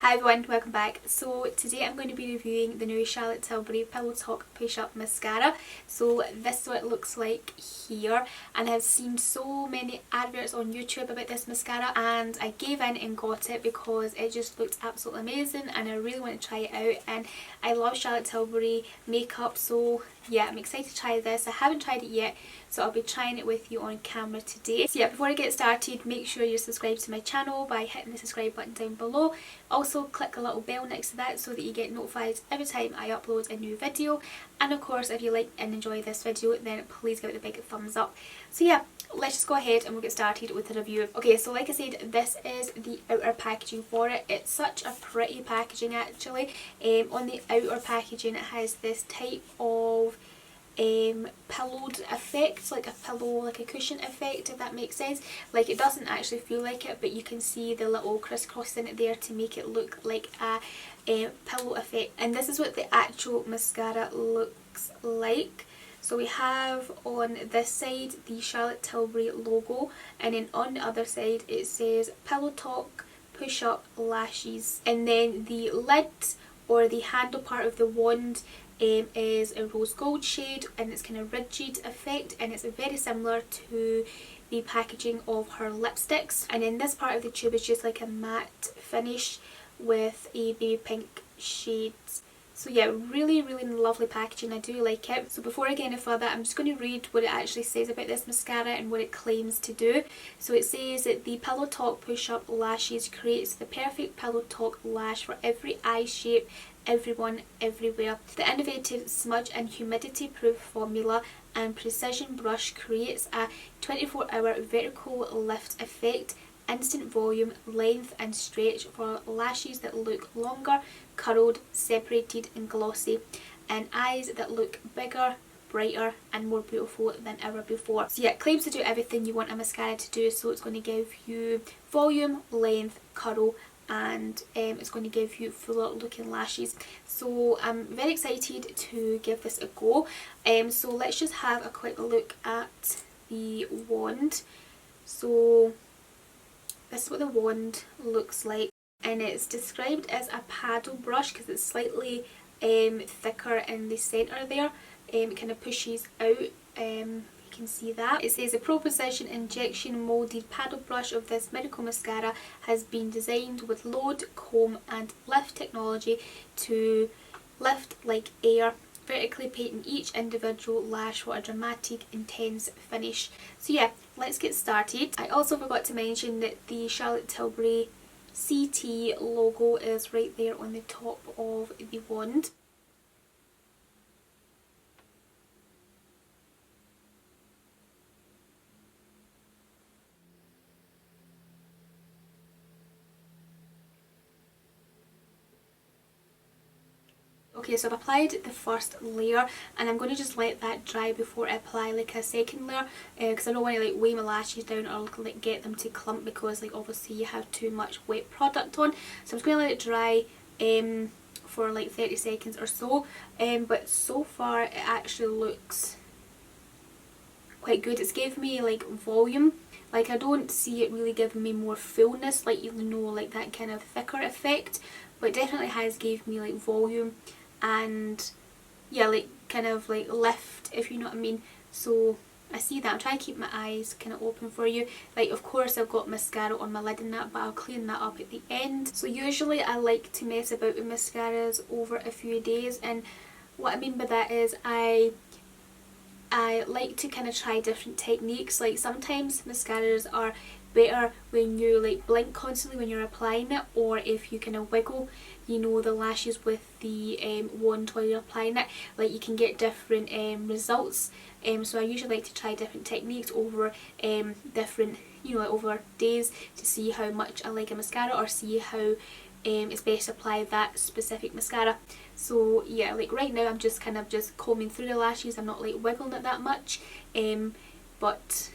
Hi everyone, welcome back. So today I'm going to be reviewing the new Charlotte Tilbury Pillow Talk Push Up Mascara. So this is what it looks like here, and I've seen so many adverts on YouTube about this mascara and I gave in and got it because it just looked absolutely amazing and I really want to try it out, and I love Charlotte Tilbury makeup, so yeah, I'm excited to try this. I haven't tried it yet, so I'll be trying it with you on camera today. So yeah, before I get started, make sure you're subscribed to my channel by hitting the subscribe button down below. Also click the little bell next to that so that you get notified every time I upload a new video, and of course if you like and enjoy this video then please give it a big thumbs up. So yeah, let's just go ahead and we'll get started with the review. Okay, so like I said, this is the outer packaging for it. It's such a pretty packaging actually. On the outer packaging it has this type of pillowed effect, like a pillow, like a cushion effect, if that makes sense. Like it doesn't actually feel like it, but you can see the little crisscross in it there to make it look like a pillow effect. And this is what the actual mascara looks like. So we have on this side the Charlotte Tilbury logo, and then on the other side it says Pillow Talk Push Up Lashes, and then the lid or the handle part of the wand is a rose gold shade, and it's kind of rigid effect, and it's very similar to the packaging of her lipsticks. And then this part of the tube is just like a matte finish with a baby pink shade. So yeah, really lovely packaging. I do like it. So before I get any further, I'm just going to read what it actually says about this mascara and what it claims to do. So it says that the Pillow Talk Push Up Lashes creates the perfect Pillow Talk lash for every eye shape, everyone, everywhere. The innovative smudge and humidity proof formula and precision brush creates a 24-hour vertical lift effect, instant volume, length and stretch for lashes that look longer, curled, separated and glossy, and eyes that look bigger, brighter and more beautiful than ever before. So yeah, it claims to do everything you want a mascara to do. So it's going to give you volume, length, curl, and it's going to give you fuller looking lashes. So I'm very excited to give this a go. So let's just have a quick look at the wand. So this is what the wand looks like, and it's described as a paddle brush because it's slightly thicker in the centre there. It kind of pushes out, you can see that. It says a Pro Precision injection moulded paddle brush of this miracle mascara has been designed with load, comb and lift technology to lift like air, vertically painting each individual lash for a dramatic, intense finish. So yeah, let's get started. I also forgot to mention that the Charlotte Tilbury CT logo is right there on the top of the wand. Okay, so I've applied the first layer and I'm going to just let that dry before I apply like a second layer, because I don't want to like weigh my lashes down or like get them to clump, because like obviously you have too much wet product on. So I'm just going to let it dry for like 30 seconds or so, but so far it actually looks quite good. It's gave me like volume. Like I don't see it really giving me more fullness, like you know, like that kind of thicker effect, but it definitely has gave me like volume and yeah, like kind of like lift, if you know what I mean. So I see that. I'm trying to keep my eyes kind of open for you. Like of course I've got mascara on my lid and that, but I'll clean that up at the end. So usually I like to mess about with mascaras over a few days, and what I mean by that is I like to kind of try different techniques. Like sometimes mascaras are better when you like blink constantly when you're applying it, or if you kind of wiggle, you know, the lashes with the wand while you're applying it. Like you can get different results. So I usually like to try different techniques over different, you know, over days to see how much I like a mascara, or see how it's best to apply that specific mascara. So yeah, like right now I'm just kind of just combing through the lashes. I'm not like wiggling it that much, but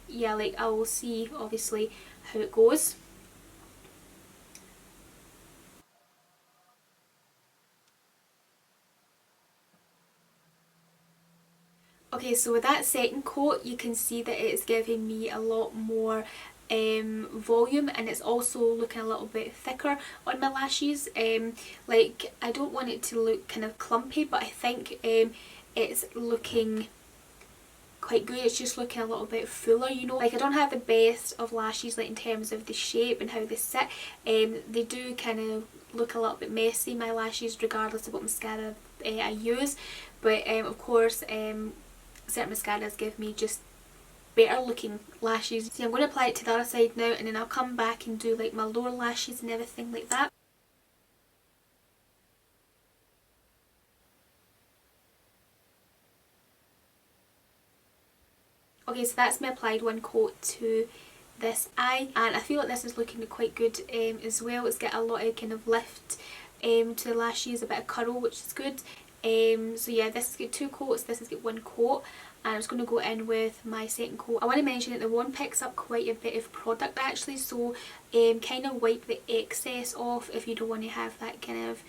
yeah, like I will see obviously how it goes. Okay, so with that second coat you can see that it's giving me a lot more volume, and it's also looking a little bit thicker on my lashes. Like, I don't want it to look kind of clumpy, but I think it's looking quite good. It's just looking a little bit fuller, you know. Like, I don't have the best of lashes, like in terms of the shape and how they sit. They do kind of look a little bit messy, my lashes, regardless of what mascara I use. But of course, certain mascaras give me just better looking lashes. So I'm going to apply it to the other side now, and then I'll come back and do like my lower lashes and everything like that. Okay, so that's my applied one coat to this eye, and I feel like this is looking quite good as well. It's got a lot of kind of lift to the lashes, a bit of curl, which is good. So yeah, this has got 2 coats, this has got 1 coat, and I'm just going to go in with my second coat. I want to mention that the one picks up quite a bit of product actually, so kind of wipe the excess off if you don't want to have that kind of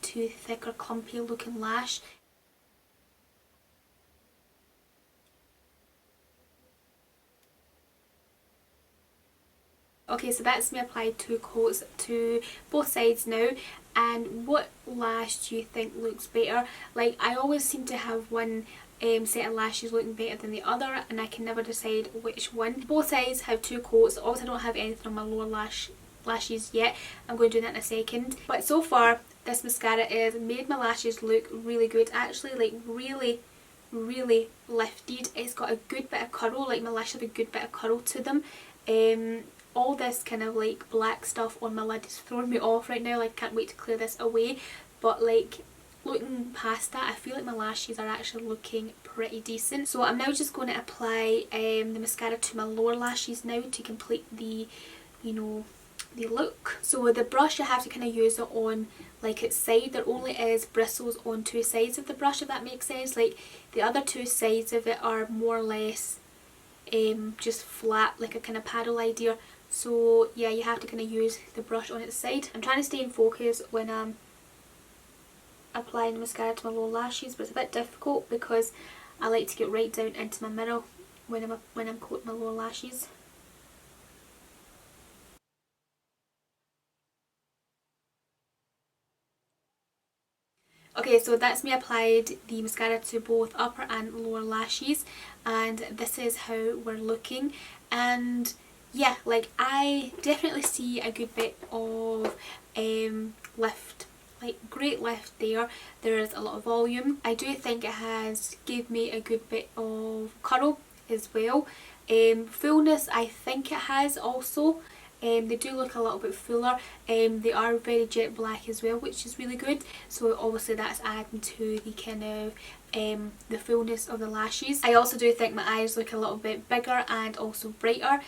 too thick or clumpy looking lash. Okay, so that's me applied 2 coats to both sides now. And what lash do you think looks better? Like, I always seem to have one set of lashes looking better than the other, and I can never decide which one. Both sides have 2 coats. Obviously I don't have anything on my lower lashes yet. I'm going to do that in a second. But so far, this mascara has made my lashes look really good. Actually, like really lifted. It's got a good bit of curl, like my lashes have a good bit of curl to them. All this kind of like black stuff on my lid is throwing me off right now. Like, can't wait to clear this away. But like, looking past that, I feel like my lashes are actually looking pretty decent. So I'm now just going to apply the mascara to my lower lashes now to complete the, you know, the look. So with the brush, you have to kind of use it on like its side. There only is bristles on 2 sides of the brush, if that makes sense. Like, the other 2 sides of it are more or less just flat, like a kind of paddle idea. So yeah, you have to kind of use the brush on its side. I'm trying to stay in focus when I'm applying the mascara to my lower lashes, but it's a bit difficult because I like to get right down into my mirror when I'm coating my lower lashes. Okay, so that's me applied the mascara to both upper and lower lashes, and this is how we're looking. And yeah, like, I definitely see a good bit of lift, like great lift there. There is a lot of volume. I do think it has gave me a good bit of curl as well. Fullness, I think it has also. They do look a little bit fuller. They are very jet black as well, which is really good. So obviously that's adding to the kind of the fullness of the lashes. I also do think my eyes look a little bit bigger and also brighter.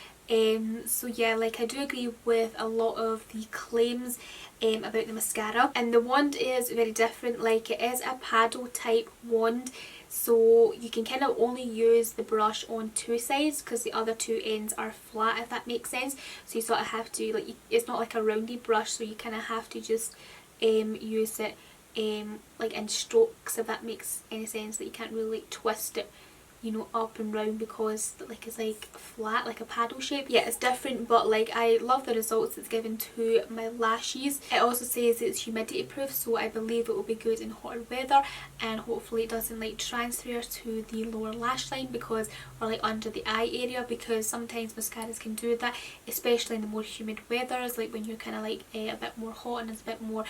So yeah, like, I do agree with a lot of the claims about the mascara, and the wand is very different. Like, it is a paddle type wand, so you can kind of only use the brush on 2 sides because the other 2 ends are flat, if that makes sense. So you sort of have to, like, it's not like a roundy brush, so you kind of have to just use it like in strokes, if that makes any sense. That you can't really like twist it, you know, up and round, because like it's like flat, like a paddle shape. Yeah, it's different, but like, I love the results it's given to my lashes. It also says it's humidity proof, so I believe it will be good in hotter weather, and hopefully it doesn't like transfer to the lower lash line, because, or like under the eye area, because sometimes mascaras can do that, especially in the more humid weathers, like when you're kind of like a bit more hot and there's a bit more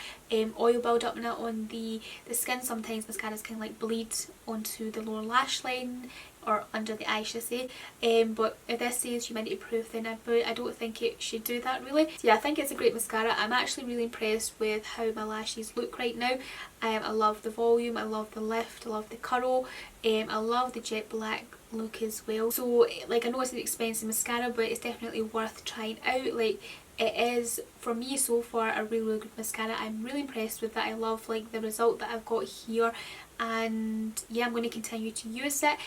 oil build up now on the skin. Sometimes mascaras can like bleed onto the lower lash line, or under the eye, I should say. But if this says humidity proof, then I don't think it should do that really. So yeah, I think it's a great mascara. I'm actually really impressed with how my lashes look right now. I love the volume, I love the lift, I love the curl, I love the jet black look as well. So like, I know it's an expensive mascara, but it's definitely worth trying out. Like, it is, for me so far, a really good mascara. I'm really impressed with that. I love like the result that I've got here, and yeah, I'm going to continue to use it.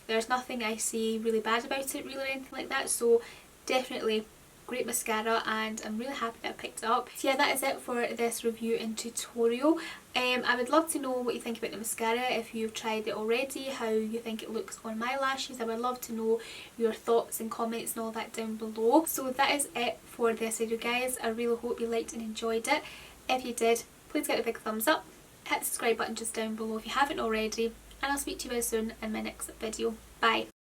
There's nothing I say really bad about it really, or anything like that, so definitely great mascara, and I'm really happy that I picked it up. So yeah, that is it for this review and tutorial. I would love to know what you think about the mascara, if you've tried it already, how you think it looks on my lashes. I would love to know your thoughts and comments and all that down below. So that is it for this video, guys. I really hope you liked and enjoyed it. If you did, please give it a big thumbs up, hit the subscribe button just down below if you haven't already, and I'll speak to you very soon in my next video. Bye!